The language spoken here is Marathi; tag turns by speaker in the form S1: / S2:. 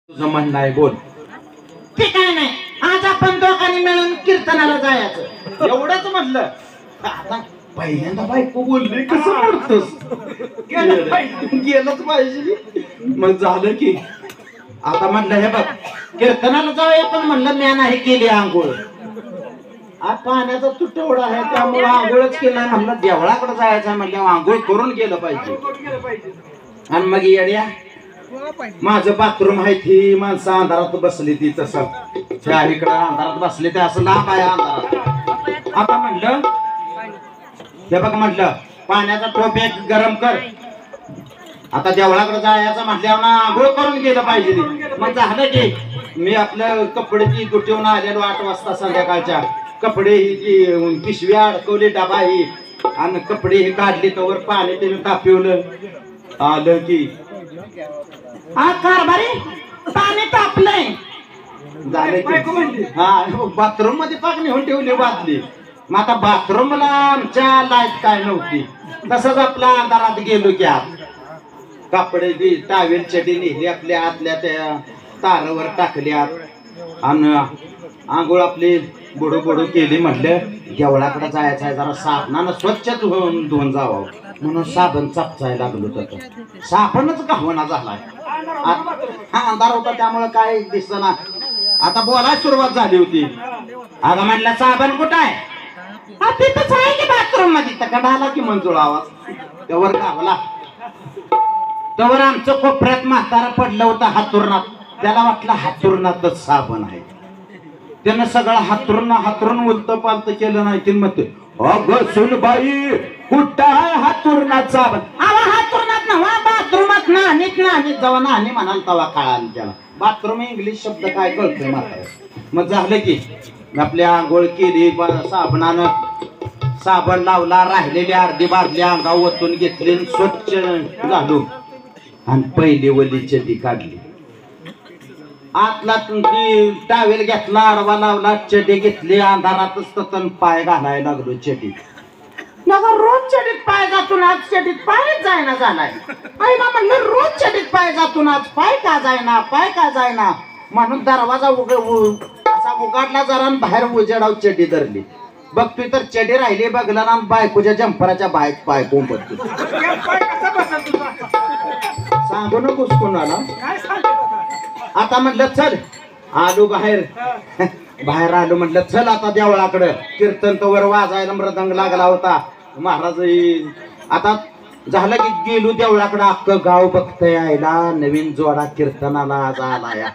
S1: तुझं म्हणणं आहे बोल.
S2: ते काय नाही, आज आपण दोघांनी मिळून कीर्तनाला जायचं
S1: एवढंच म्हणलं. आता पहिल्यांदा बायको बोलली कसं म्हणतोस? गेलंच पाहिजे. मग झालं की आता म्हणलं हे बघ
S2: कीर्तनाला जाऊया, पण म्हणलं मी नाही केली आंघोळ. आज पाण्याचा तुटवडा आहे त्यामुळे आंघोळच केलं.
S1: म्हणलं देवळाकडे जायचं म्हणलं आंघोळ करून गेलं पाहिजे. आणि मग येड्या माझं बाथरूम आहे ती माणसं अंधारात बसली ती तसं त्या इकडं अंधारात बसले ते असं लांब आहे अंधारात. आता म्हणलं हे बघ म्हणलं पाण्याचा टोप एक गरम कर. आता देवळाकडे जायचं म्हटल्यावर आंघोळ करून गेलं पाहिजे. मग झालं की मी आपल्या कपड्याची गुटीवून आलेलो 8 वाजता संध्याकाळच्या. कपडे ही पिशवी अडकवली डबा ही आणि कपडे ही काढली कवर पाणी त्याने तापवलं. आलं की
S2: आज कारभारी पाणी तापलंय.
S1: झालं की हा बाथरूम मध्ये पाक नेऊन ठेवली बादली. मग आता बाथरूमला आमच्या लाईट काय नव्हती. तसंच आपला अंधारात गेलो की आत कपडे जी टावेल चटी नेली आपल्या आतल्या त्या तारावर टाकल्यात आणि आंघोळ आपली बुडू बुडू केली. म्हटलं देवळाकडे जायचं आहे जरा साबणानं स्वच्छ धुवून जावं म्हणून साबण चापचायला लागलो तर साबणच गावना झालाय. हा अंधार होता त्यामुळे काय दिसना. आता बोलायला सुरुवात झाली होती. अगं म्हणलं साबण कुठं आहे?
S2: तिथंच आहे की बाथरूम मध्ये.
S1: तिकडं आला की मंजूळ आवाज त्यावर गावला. त्यावर आमचं कोपऱ्यात म्हातारा पडलं होतं हातुरणात. त्याला वाटलं हातुरणातच साबण आहे. त्यानं सगळं हातरून उलट पालत केलं नाही. ते म्हणते अगं सुनबाई कुठं आहे हातुरणात साबण?
S2: हातुरणात ना बाथरूमात नाहीत
S1: जेव्हा नाही म्हणाल तवा काळाला त्याला बाथरूम इंग्लिश शब्द काय कळतोय म्हातारा. मग झालं की आपल्या आंघोळ केली साबणानं साबण लावला. राहिलेली अर्धी बादली अंगावर ओतून घेतली स्वच्छ घालून आणि पहिली वली चटी काढली. आतला ती टावेल घेतला आडवा लावला चटी घेतली. अंधारातच तन पाय घालायला लागलो चटीत.
S2: रोज चटीत पाय जातून आज चटीत पायच जायना झालाय. आईला म्हणलं रोज चटीत पाय जातून आज पाय का जायना
S1: म्हणून दरवाजा असा उघडला जरा बाहेर उजेडाव चटी धरली. बघतोय तर चटी राहिली बघला ना बायकोच्या जंपराच्या बाहेर पाय कोंबत. सांगू नकोस कोणाला. आता म्हटलं चल आलो बाहेर आलो. म्हटलं चल आता देवळाकडं. कीर्तन तोवर वाजायला मृदंग लागला होता महाराज. आता झालं की गेलो देवळाकडं. अख्खं गाव बघतंय आयला नवीन जोडा कीर्तनाला आज आला या.